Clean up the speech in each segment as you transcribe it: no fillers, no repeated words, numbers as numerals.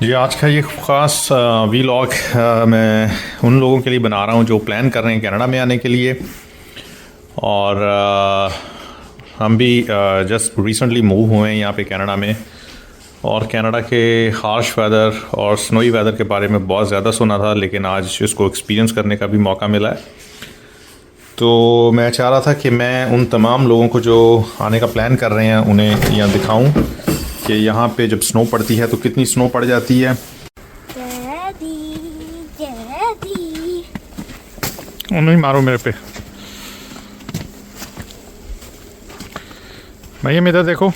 जी, आज का ये ख़ास वीलॉग मैं उन लोगों के लिए बना रहा हूँ जो प्लान कर रहे हैं कनाडा में आने के लिए। और हम भी जस्ट रिसेंटली मूव हुए हैं यहाँ पे कनाडा में। और कनाडा के हार्श वेदर और स्नोई वेदर के बारे में बहुत ज़्यादा सुना था, लेकिन आज इसको एक्सपीरियंस करने का भी मौका मिला है। तो मैं चाह रहा था कि मैं उन तमाम लोगों को जो आने का प्लान कर रहे हैं उन्हें यहाँ दिखाऊं कि यहाँ पे जब स्नो पड़ती है तो कितनी स्नो पड़ जाती है। डैडी डैडी नहीं मारो मेरे पे। भैया इधर देखो।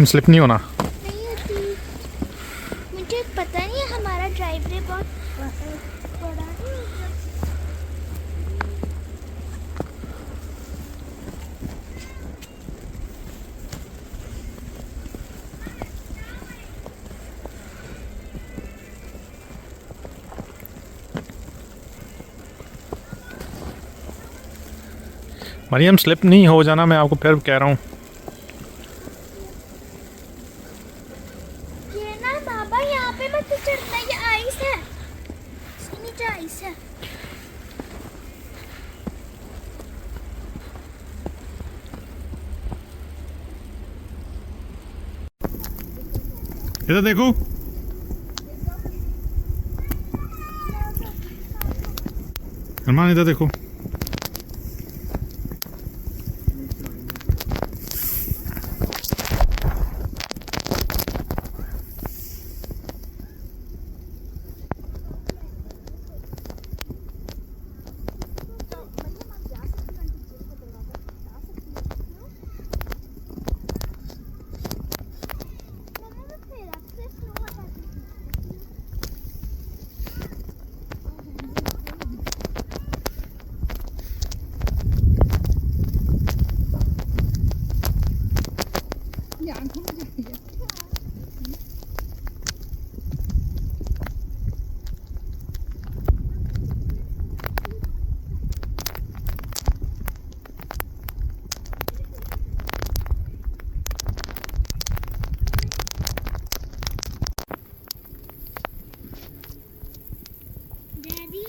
स्लिप नहीं होना। नहीं होती। मुझे पता नहीं है, हमारा ड्राइववे बहुत बड़ा नहीं होता। मरियम स्लिप नहीं हो जाना, मैं आपको फिर कह रहा हूँ। ये ना बाबा, यहाँ पे मत चढ़ना, ये आइस है, इसके नीचे आइस है। इधर देखो। अरमान इधर देखो। डैडी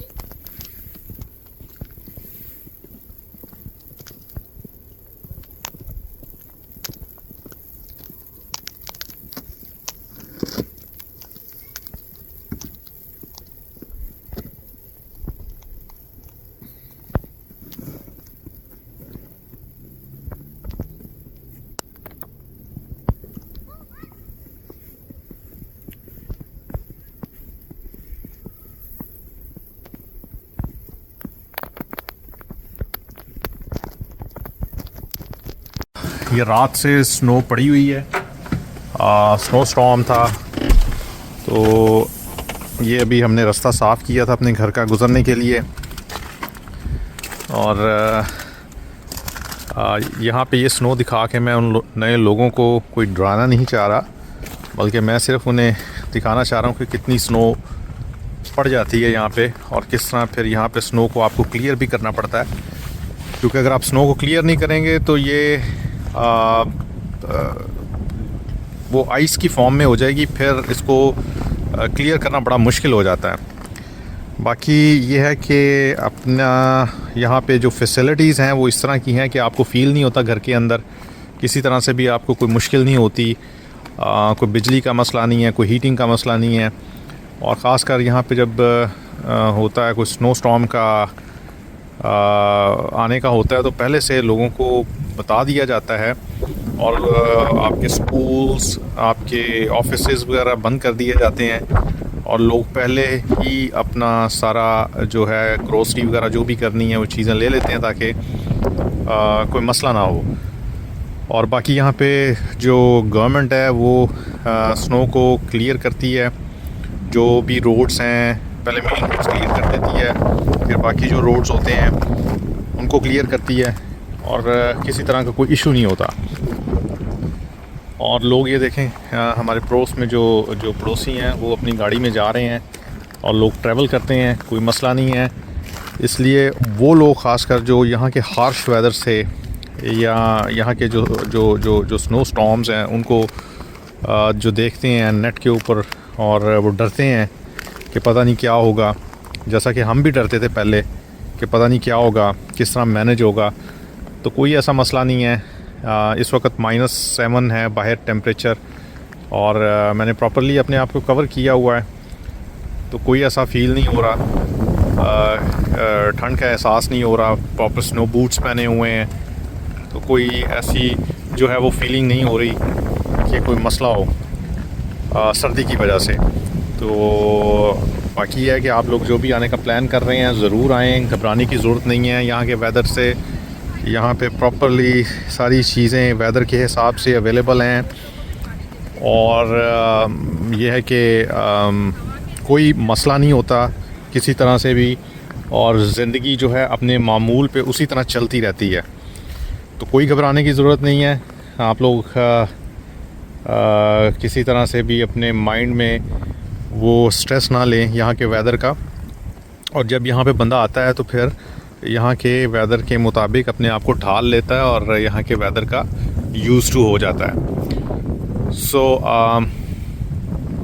ये रात से स्नो पड़ी हुई है, स्नो स्टॉर्म था। तो ये अभी हमने रास्ता साफ़ किया था अपने घर का गुज़रने के लिए। और यहाँ पे ये स्नो दिखा के मैं उन नए लोगों को कोई डराना नहीं चाह रहा, बल्कि मैं सिर्फ उन्हें दिखाना चाह रहा हूँ कि कितनी स्नो पड़ जाती है यहाँ पे, और किस तरह फिर यहाँ पे स्नो को आपको क्लियर भी करना पड़ता है। क्योंकि अगर आप स्नो को क्लियर नहीं करेंगे तो ये वो आइस की फॉर्म में हो जाएगी, फिर इसको क्लियर करना बड़ा मुश्किल हो जाता है। बाकी ये है कि अपना यहाँ पे जो फैसिलिटीज़ हैं वो इस तरह की हैं कि आपको फ़ील नहीं होता घर के अंदर किसी तरह से भी आपको कोई मुश्किल नहीं होती। कोई बिजली का मसला नहीं है, कोई हीटिंग का मसला नहीं है। और ख़ास कर यहाँ पे जब होता है कोई स्नो स्टॉर्म का आने का होता है तो पहले से लोगों को बता दिया जाता है, और आपके स्कूल्स, आपके ऑफिसेज़ वगैरह बंद कर दिए जाते हैं, और लोग पहले ही अपना सारा जो है ग्रोसरी वगैरह जो भी करनी है वो चीज़ें ले लेते हैं ताकि कोई मसला ना हो। और बाकी यहाँ पे जो गवर्नमेंट है वो स्नो को क्लियर करती है। जो भी रोड्स हैं पहले मेन रोड्स क्लियर कर देती है, फिर बाकी जो रोड्स होते हैं उनको क्लियर करती है, और किसी तरह का कोई इशू नहीं होता। और लोग ये देखें, हमारे पड़ोस में जो पड़ोसी हैं वो अपनी गाड़ी में जा रहे हैं, और लोग ट्रैवल करते हैं, कोई मसला नहीं है। इसलिए वो लोग ख़ासकर जो यहाँ के हार्श वेदर से या यहाँ के जो स्नो स्टॉर्म्स हैं उनको जो देखते हैं नेट के ऊपर और वो डरते हैं कि पता नहीं क्या होगा, जैसा कि हम भी डरते थे पहले कि पता नहीं क्या होगा, किस तरह मैनेज होगा। तो कोई ऐसा मसला नहीं है। इस वक्त -7 है बाहर टेम्परेचर और मैंने प्रॉपर्ली अपने आप को कवर किया हुआ है, तो कोई ऐसा फ़ील नहीं हो रहा, ठंड का एहसास नहीं हो रहा। प्रॉपर स्नो बूट्स पहने हुए हैं, तो कोई ऐसी जो है वो फीलिंग नहीं हो रही कि कोई मसला हो सर्दी की वजह से। तो बाकी है कि आप लोग जो भी आने का प्लान कर रहे हैं ज़रूर आएँ, घबराने की ज़रूरत नहीं है। यहाँ के वेदर से यहाँ पे प्रॉपर्ली सारी चीज़ें वेदर के हिसाब से अवेलेबल हैं और यह है कि कोई मसला नहीं होता किसी तरह से भी, और ज़िंदगी जो है अपने मामूल पे उसी तरह चलती रहती है। तो कोई घबराने की ज़रूरत नहीं है। आप लोग किसी तरह से भी अपने माइंड में वो स्ट्रेस ना लें यहाँ के वेदर का, और जब यहाँ पे बंदा आता है तो फिर यहाँ के वेदर के मुताबिक अपने आप को ढाल लेता है और यहाँ के वेदर का यूज़ टू हो जाता है। सो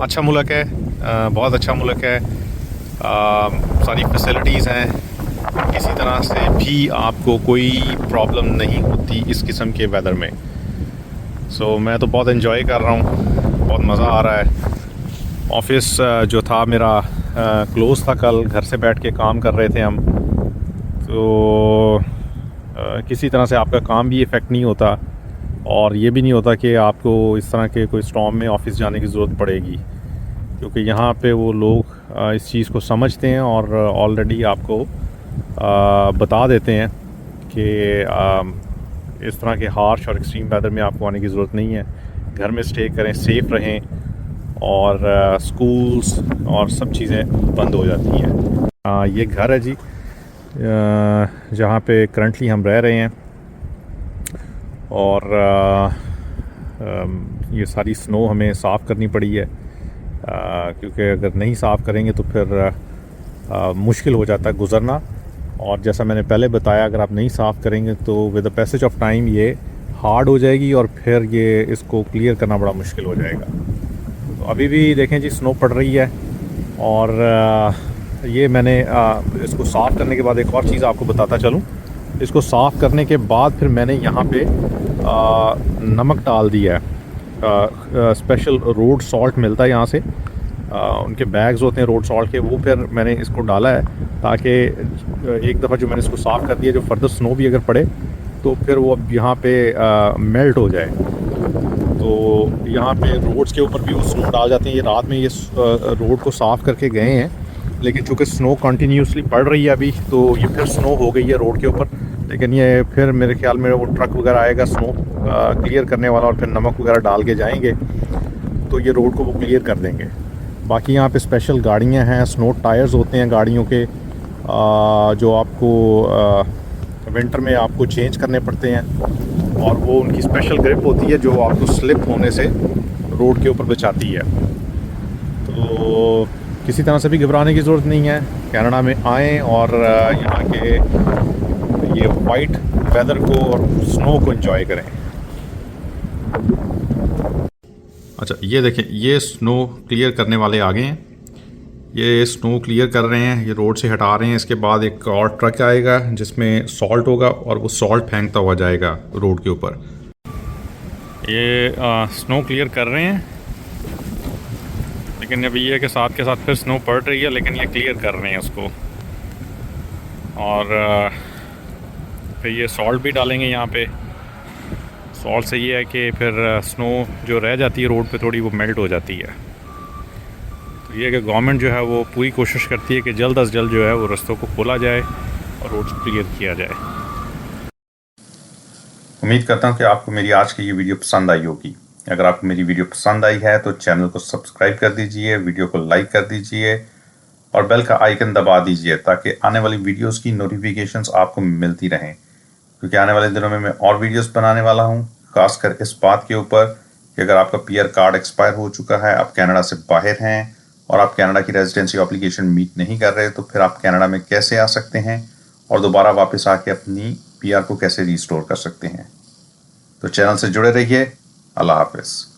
अच्छा मुल्क है, बहुत अच्छा मुल्क है। सारी फैसिलिटीज़ हैं, किसी तरह से भी आपको कोई प्रॉब्लम नहीं होती इस किस्म के वेदर में। सो मैं तो बहुत एंजॉय कर रहा हूँ, बहुत मज़ा आ रहा है। ऑफिस जो था मेरा क्लोज़ था, कल घर से बैठ के काम कर रहे थे हम, तो किसी तरह से आपका काम भी इफ़ेक्ट नहीं होता और ये भी नहीं होता कि आपको इस तरह के कोई स्टॉर्म में ऑफिस जाने की ज़रूरत पड़ेगी, क्योंकि यहाँ पे वो लोग इस चीज़ को समझते हैं और ऑलरेडी आपको बता देते हैं कि इस तरह के हार्श और एक्सट्रीम वेदर में आपको आने की ज़रूरत नहीं है। घर में स्टे करें, सेफ़ रहें, और स्कूल्स और सब चीज़ें बंद हो जाती हैं। ये घर है जी जहाँ पे करंटली हम रह रहे हैं, और ये सारी स्नो हमें साफ़ करनी पड़ी है, क्योंकि अगर नहीं साफ़ करेंगे तो फिर मुश्किल हो जाता है गुज़रना। और जैसा मैंने पहले बताया, अगर आप नहीं साफ़ करेंगे तो with the passage of time ये हार्ड हो जाएगी और फिर ये इसको क्लियर करना बड़ा मुश्किल हो जाएगा। तो अभी भी देखें जी स्नो पड़ रही है, और ये मैंने इसको साफ़ करने के बाद एक और चीज़ आपको बताता चलूँ। इसको साफ़ करने के बाद फिर मैंने यहाँ पे नमक डाल दिया है। स्पेशल रोड सॉल्ट मिलता है यहाँ से, उनके बैग्स होते हैं रोड सॉल्ट के, वो फिर मैंने इसको डाला है ताकि एक दफ़ा जो मैंने इसको साफ़ कर दिया, जो फर्दर स्नो भी अगर पड़े तो फिर वो अब यहाँ पे मेल्ट हो जाए। तो यहाँ पे रोड्स के ऊपर भी वो स्नो डाल जाते हैं। ये रात में ये रोड को साफ़ करके गए हैं, लेकिन चूँकि स्नो कंटिन्यूसली पड़ रही है अभी, तो ये फिर स्नो हो गई है रोड के ऊपर। लेकिन ये फिर मेरे ख्याल में वो ट्रक वगैरह आएगा स्नो क्लियर करने वाला, और फिर नमक वगैरह डाल के जाएंगे तो ये रोड को वो क्लियर कर देंगे। बाकी यहाँ पे स्पेशल गाड़ियाँ हैं, स्नो टायर्स होते हैं गाड़ियों के, जो आपको विंटर में आपको चेंज करने पड़ते हैं, और वो उनकी स्पेशल ग्रिप होती है जो आपको स्लिप होने से रोड के ऊपर बचाती है। तो किसी तरह से भी घबराने की ज़रूरत नहीं है। कनाडा में आएँ और यहाँ के ये वाइट वेदर को और स्नो को एंजॉय करें। अच्छा ये देखें, ये स्नो क्लियर करने वाले आ गए हैं, ये स्नो क्लियर कर रहे हैं, ये रोड से हटा रहे हैं। इसके बाद एक और ट्रक आएगा जिसमें सॉल्ट होगा और वो सॉल्ट फेंकता हुआ जाएगा रोड के ऊपर। ये स्नो क्लियर कर रहे हैं, लेकिन अभी ये के साथ फिर स्नो पड़ रही है, लेकिन ये क्लियर कर रहे हैं उसको। और फिर ये सॉल्ट भी डालेंगे यहाँ पे। सॉल्ट से ये है कि फिर स्नो जो रह जाती है रोड पे थोड़ी, वो मेल्ट हो जाती है। तो ये कि गवर्नमेंट जो है वो पूरी कोशिश करती है कि जल्द अज जल्द जो है वो रास्तों को खोला जाए और रोड क्लियर किया जाए। उम्मीद करता हूँ कि आपको मेरी आज की ये वीडियो पसंद आई होगी। अगर आपको मेरी वीडियो पसंद आई है तो चैनल को सब्सक्राइब कर दीजिए, वीडियो को लाइक कर दीजिए और बेल का आइकन दबा दीजिए, ताकि आने वाली वीडियोस की नोटिफिकेशंस आपको मिलती रहें। क्योंकि आने वाले दिनों में मैं और वीडियोस बनाने वाला हूँ, खासकर इस बात के ऊपर कि अगर आपका पीआर कार्ड एक्सपायर हो चुका है, आप कनाडा से बाहर हैं और आप कनाडा की रेजिडेंसी एप्लीकेशन मीट नहीं कर रहे, तो फिर आप कनाडा में कैसे आ सकते हैं और दोबारा वापस आके अपनी पीआर को कैसे रिस्टोर कर सकते हैं। तो चैनल से जुड़े रहिए। अल्लाह हाफिज़।